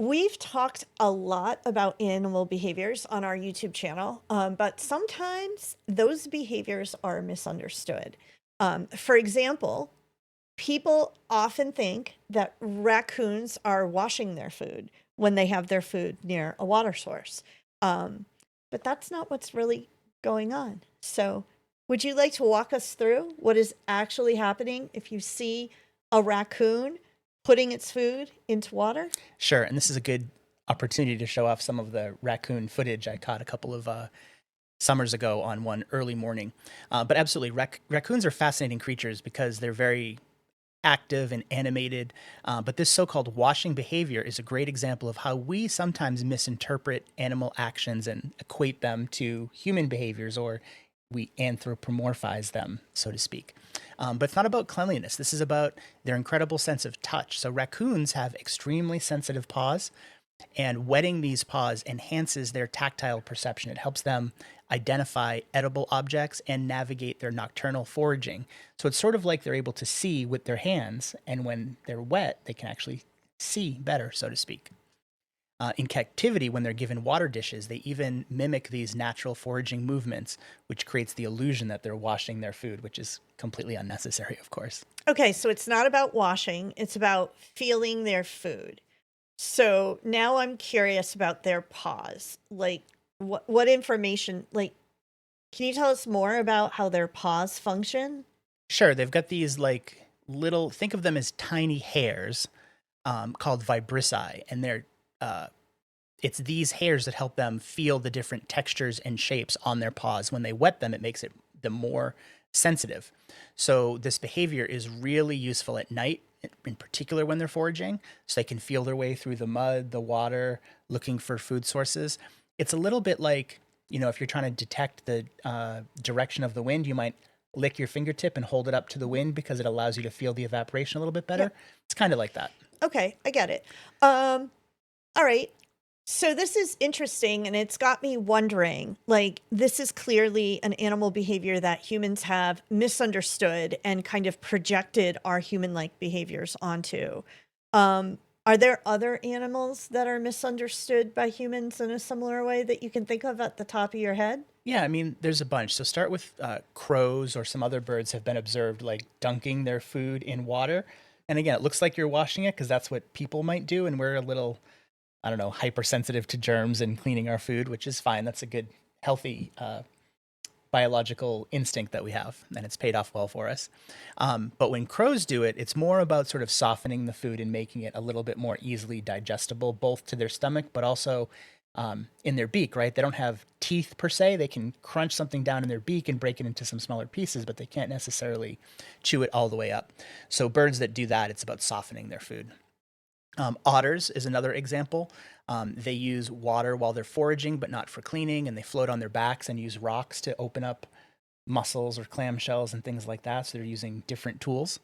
We've talked a lot about animal behaviors on our YouTube channel, but sometimes those behaviors are misunderstood. For example, people often think that raccoons are washing their food when they have their food near a water source. Um, but that's not what's really going on. So, would you like to walk us through what is actually happening if you see a raccoon putting its food into water? Sure, and this is a good opportunity to show off some of the raccoon footage I caught a couple of summers ago on one early morning. But absolutely, raccoons are fascinating creatures because they're very active and animated. But this so called washing behavior is a great example of how we sometimes misinterpret animal actions and equate them to human behaviors, or we anthropomorphize them, so to speak. But it's not about cleanliness. This is about their incredible sense of touch. So raccoons have extremely sensitive paws, and wetting these paws enhances their tactile perception. It helps them identify edible objects and navigate their nocturnal foraging. So it's sort of like they're able to see with their hands, and when they're wet, they can actually see better, so to speak. In captivity, when they're given water dishes, they even mimic these natural foraging movements, which creates the illusion that they're washing their food, which is completely unnecessary, of course. Okay, so it's not about washing, it's about feeling their food. So now I'm curious about their paws. Like what information can you tell us more about how their paws function? Sure, they've got these like little, think of them as tiny hairs called vibrissae, and uh, it's these hairs that help them feel the different textures and shapes on their paws. When they wet them, it makes them more sensitive. So this behavior is really useful at night, in particular when they're foraging, so they can feel their way through the mud, the water, looking for food sources. It's a little bit like, if you're trying to detect the direction of the wind, you might lick your fingertip and hold it up to the wind because it allows you to feel the evaporation a little bit better. Yep. It's kind of like that. Okay, I get it. All right. So this is interesting and it's got me wondering, like this is clearly an animal behavior that humans have misunderstood and kind of projected our human-like behaviors onto. Um, are there other animals that are misunderstood by humans in a similar way that you can think of at the top of your head? Yeah, I mean, there's a bunch. So start with crows or some other birds have been observed like dunking their food in water. And again, it looks like you're washing it because that's what people might do. And we're a little, I don't know, hypersensitive to germs and cleaning our food, which is fine. That's a good, healthy biological instinct that we have. And it's paid off well for us. But when crows do it, it's more about sort of softening the food and making it a little bit more easily digestible, both to their stomach, but also in their beak, right? They don't have teeth per se. They can crunch something down in their beak and break it into some smaller pieces, but they can't necessarily chew it all the way up. So birds that do that, it's about softening their food. Otters is another example. They use water while they're foraging, but not for cleaning, and they float on their backs and use rocks to open up mussels or clamshells and things like that. So they're using different tools.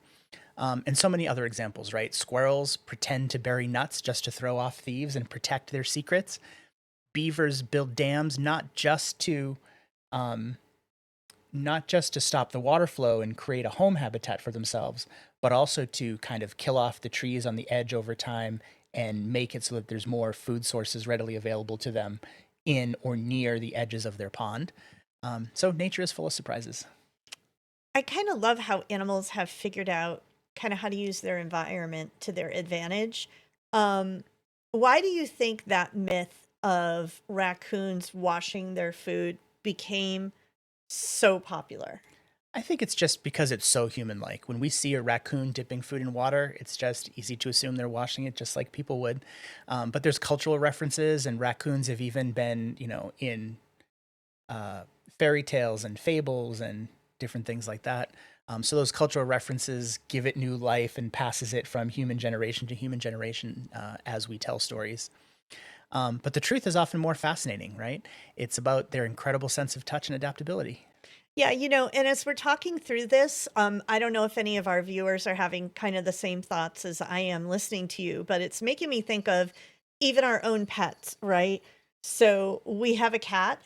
And so many other examples, right? Squirrels pretend to bury nuts just to throw off thieves and protect their secrets. Beavers build dams um, not just to stop the water flow and create a home habitat for themselves, but also to kind of kill off the trees on the edge over time and make it so that there's more food sources readily available to them in or near the edges of their pond. So nature is full of surprises. I kind of love how animals have figured out kind of how to use their environment to their advantage. Um, why do you think that myth of raccoons washing their food became so popular? I think it's just because it's so human like. When we see a raccoon dipping food in water, it's just easy to assume they're washing it just like people would. But there's cultural references, and raccoons have even been, in uh, fairy tales and fables and different things like that. So those cultural references give it new life and passes it from human generation to human generation as we tell stories. But the truth is often more fascinating, right? It's about their incredible sense of touch and adaptability. Yeah, and as we're talking through this, I don't know if any of our viewers are having kind of the same thoughts as I am listening to you, but it's making me think of even our own pets, right? So we have a cat,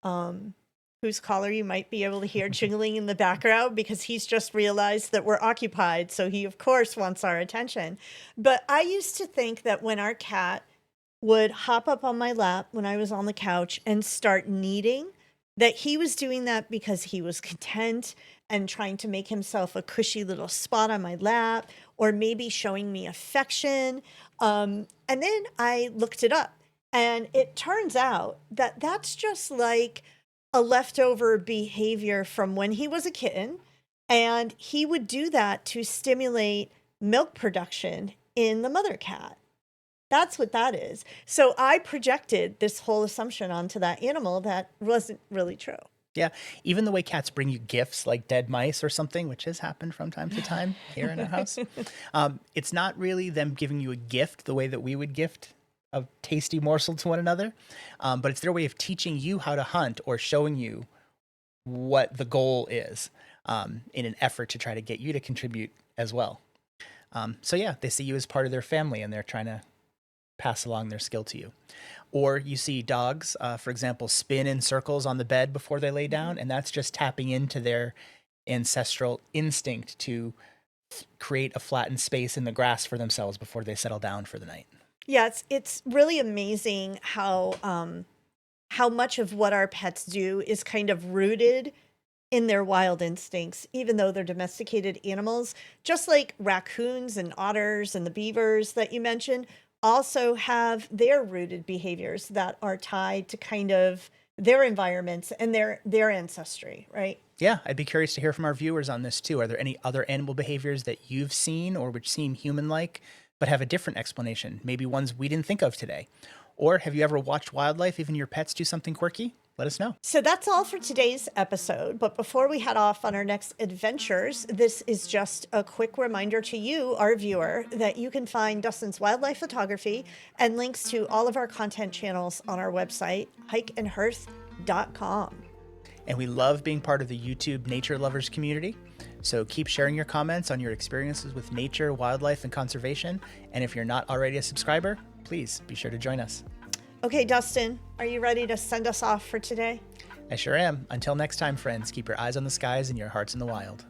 um, whose collar you might be able to hear jingling in the background because he's just realized that we're occupied. So he, of course, wants our attention. But I used to think that when our cat would hop up on my lap when I was on the couch and start kneading, that he was doing that because he was content and trying to make himself a cushy little spot on my lap, or maybe showing me affection. And then I looked it up, and it turns out that that's just like a leftover behavior from when he was a kitten. And he would do that to stimulate milk production in the mother cat. That's what that is. So I projected this whole assumption onto that animal that wasn't really true. Yeah, even the way cats bring you gifts like dead mice or something, which has happened from time to time here in our house, it's not really them giving you a gift the way that we would gift a tasty morsel to one another, but it's their way of teaching you how to hunt or showing you what the goal is, in an effort to try to get you to contribute as well. So yeah, they see you as part of their family and they're trying to pass along their skill to you. Or you see dogs, for example, spin in circles on the bed before they lay down, and that's just tapping into their ancestral instinct to create a flattened space in the grass for themselves before they settle down for the night. Yeah, it's really amazing how much of what our pets do is kind of rooted in their wild instincts, even though they're domesticated animals. Just like raccoons and otters and the beavers that you mentioned also have their rooted behaviors that are tied to kind of their environments and their ancestry, right? Yeah, I'd be curious to hear from our viewers on this too. Are there any other animal behaviors that you've seen or which seem human-like but have a different explanation? Maybe ones we didn't think of today. Or have you ever watched wildlife, even your pets, do something quirky? Let us know. So that's all for today's episode. But before we head off on our next adventures, this is just a quick reminder to you, our viewer, that you can find Dustin's wildlife photography and links to all of our content channels on our website, hikeandhearth.com. And we love being part of the YouTube nature lovers community. So keep sharing your comments on your experiences with nature, wildlife, and conservation. And if you're not already a subscriber, please be sure to join us. Okay, Dustin, are you ready to send us off for today? I sure am. Until next time, friends, keep your eyes on the skies and your hearts in the wild.